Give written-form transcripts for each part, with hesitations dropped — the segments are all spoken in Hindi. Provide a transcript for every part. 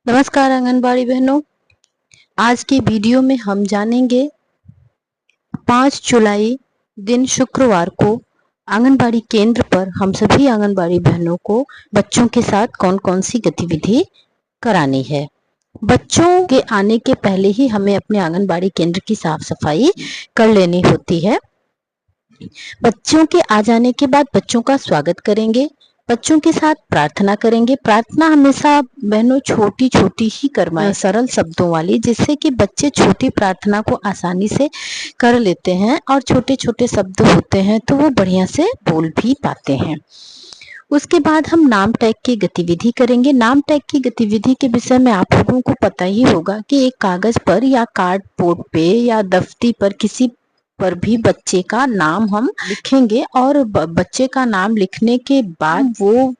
नमस्कार आंगनबाड़ी बहनों, आज के वीडियो में हम जानेंगे 5 जुलाई दिन शुक्रवार को आंगनबाड़ी केंद्र पर हम सभी आंगनबाड़ी बहनों को बच्चों के साथ कौन कौन सी गतिविधि करानी है। बच्चों के आने के पहले ही हमें अपने आंगनबाड़ी केंद्र की साफ सफाई कर लेनी होती है। बच्चों के आ जाने के बाद बच्चों का स्वागत करेंगे, बच्चों के साथ प्रार्थना करेंगे। प्रार्थना हमेशा बहनों छोटी छोटी ही करवाएं, सरल शब्दों वाली, जिससे कि बच्चे छोटी प्रार्थना को आसानी से कर लेते हैं और छोटे छोटे शब्द होते हैं तो वो बढ़िया से बोल भी पाते हैं। उसके बाद हम नाम टैग की गतिविधि करेंगे। नाम टैग की गतिविधि के विषय में आप लोगों को पता ही होगा कि एक कागज पर या कार्डबोर्ड पे या दफ्ती पर किसी पर भी बच्चे का नाम हम लिखेंगे और बच्चे का नाम लिखने के बाद वो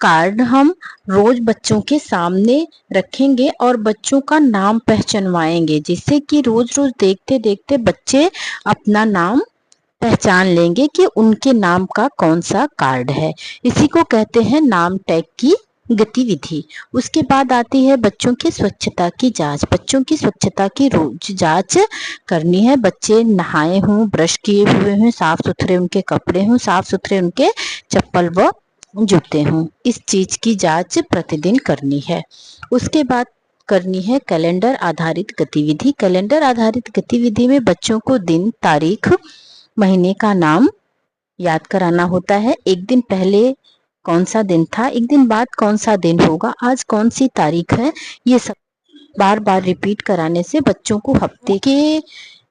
कार्ड हम रोज बच्चों के सामने रखेंगे और बच्चों का नाम पहचानवाएंगे, जिससे कि रोज रोज देखते देखते बच्चे अपना नाम पहचान लेंगे कि उनके नाम का कौन सा कार्ड है। इसी को कहते हैं नाम टैग की गतिविधि। उसके बाद आती है बच्चों की स्वच्छता की जांच। बच्चों की स्वच्छता की रोज जांच करनी है। बच्चे नहाए हों, ब्रश किए हुए हों, साफ सुथरे उनके कपड़े हों, साफ सुथरे उनके चप्पल व जूते हों। इस चीज की जांच प्रतिदिन करनी है। उसके बाद करनी है कैलेंडर आधारित गतिविधि। कैलेंडर आधारित गतिविधि में बच्चों को दिन, तारीख, महीने का नाम याद कराना होता है। एक दिन पहले कौन सा दिन था, एक दिन बाद कौन सा दिन होगा, आज कौन सी तारीख है, ये सब बार बार रिपीट कराने से बच्चों को हफ्ते के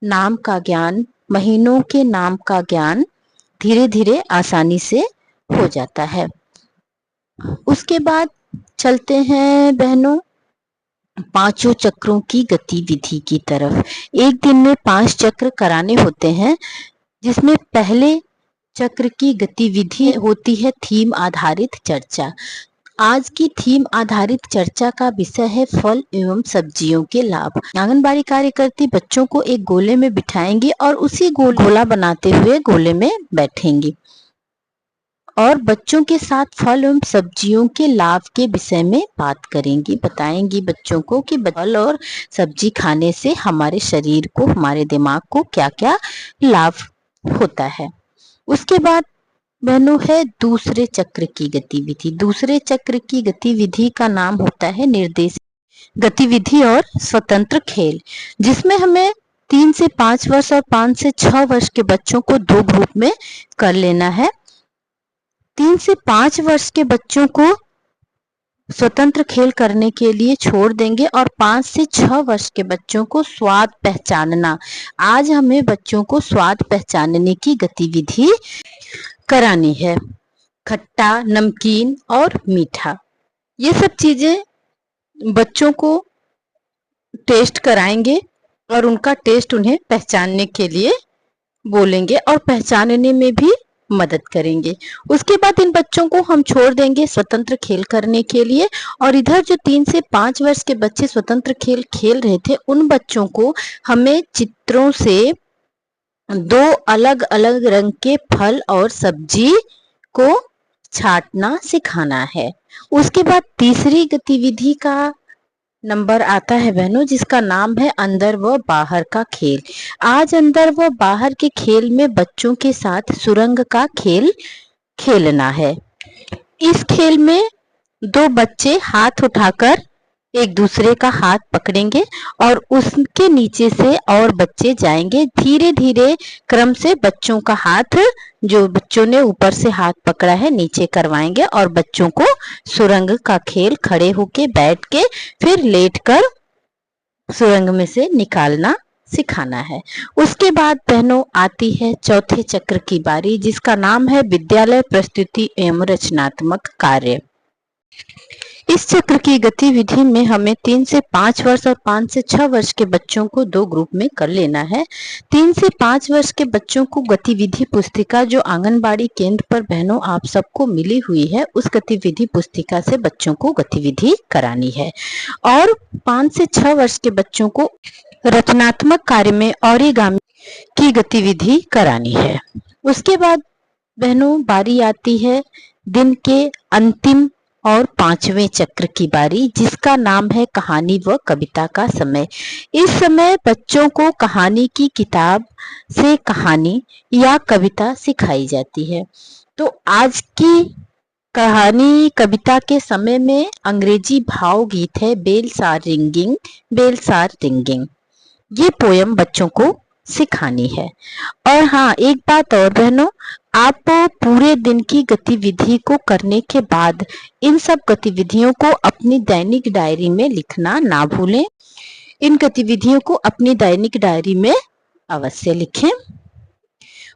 नाम का ज्ञान, महीनों के नाम का ज्ञान धीरे धीरे आसानी से हो जाता है। उसके बाद चलते हैं बहनों पांचों चक्रों की गतिविधि की तरफ। एक दिन में 5 चक्र कराने होते हैं, जिसमें पहले चक्र की गतिविधि होती है थीम आधारित चर्चा। आज की थीम आधारित चर्चा का विषय है फल एवं सब्जियों के लाभ। आंगनबाड़ी कार्यकर्ती बच्चों को एक गोले में बिठाएंगी और उसी गोला बनाते हुए गोले में बैठेंगी और बच्चों के साथ फल एवं सब्जियों के लाभ के विषय में बात करेंगी, बताएंगी बच्चों को कि फल और सब्जी खाने से हमारे शरीर को, हमारे दिमाग को क्या क्या लाभ होता है। उसके बाद बहनों है दूसरे चक्र की गतिविधि। दूसरे चक्र की गतिविधि का नाम होता है निर्देशित गतिविधि और स्वतंत्र खेल, जिसमें हमें 3 से 5 वर्ष और 5 से 6 वर्ष के बच्चों को 2 ग्रुप में कर लेना है। 3 से 5 वर्ष के बच्चों को स्वतंत्र खेल करने के लिए छोड़ देंगे और 5 से 6 वर्ष के बच्चों को स्वाद पहचानना। आज हमें बच्चों को स्वाद पहचानने की गतिविधि करानी है। खट्टा, नमकीन और मीठा, ये सब चीजें बच्चों को टेस्ट कराएंगे और उनका टेस्ट उन्हें पहचानने के लिए बोलेंगे और पहचानने में भी मदद करेंगे। उसके बाद इन बच्चों को हम छोड़ देंगे स्वतंत्र खेल करने के लिए और इधर जो 3 से 5 वर्ष के बच्चे स्वतंत्र खेल खेल रहे थे, उन बच्चों को हमें चित्रों से 2 अलग अलग रंग के फल और सब्जी को छांटना सिखाना है। उसके बाद तीसरी गतिविधि का नंबर आता है बहनों, जिसका नाम है अंदर व बाहर का खेल। आज अंदर व बाहर के खेल में बच्चों के साथ सुरंग का खेल खेलना है। इस खेल में 2 बच्चे हाथ उठाकर एक दूसरे का हाथ पकड़ेंगे और उसके नीचे से और बच्चे जाएंगे। धीरे धीरे क्रम से बच्चों का हाथ, जो बच्चों ने ऊपर से हाथ पकड़ा है, नीचे करवाएंगे और बच्चों को सुरंग का खेल खड़े होके, बैठ के, फिर लेटकर सुरंग में से निकालना सिखाना है। उसके बाद बहनों आती है चौथे चक्र की बारी, जिसका नाम है विद्यालय प्रस्तुति एवं रचनात्मक कार्य। इस चक्र की गतिविधि में हमें 3 से 5 वर्ष और 5 से 6 वर्ष के बच्चों को 2 ग्रुप में कर लेना है। 3 से 5 वर्ष के बच्चों को गतिविधि पुस्तिका, जो आंगनबाड़ी केंद्र पर बहनों आप सबको मिली हुई है, उस गतिविधि पुस्तिका से बच्चों को गतिविधि करानी है और 5 से 6 वर्ष के बच्चों को रचनात्मक कार्य में ओरिगामी की गतिविधि करानी है। उसके बाद बहनों बारी आती है दिन के अंतिम और 5वें चक्र की बारी, जिसका नाम है कहानी व कविता का समय। इस समय बच्चों को कहानी की किताब से कहानी या कविता सिखाई जाती है। तो आज की कहानी कविता के समय में अंग्रेजी भावगीत है bells are ringing, bells are ringing. ये पोयम बच्चों को सिखानी है। और हाँ, एक बात और बहनों, आप पूरे दिन की गतिविधि को करने के बाद इन सब गतिविधियों को अपनी दैनिक डायरी में लिखना ना भूलें। इन गतिविधियों को अपनी दैनिक डायरी में अवश्य लिखें।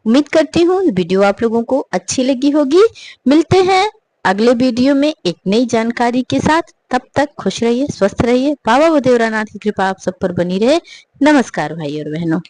उम्मीद करती हूँ वीडियो आप लोगों को अच्छी लगी होगी। मिलते हैं अगले वीडियो में एक नई जानकारी के साथ। तब तक खुश रहिए, स्वस्थ रहिए। बाबा बदेवरा नाथ की कृपा आप सब पर बनी रहे। नमस्कार भाई और बहनों।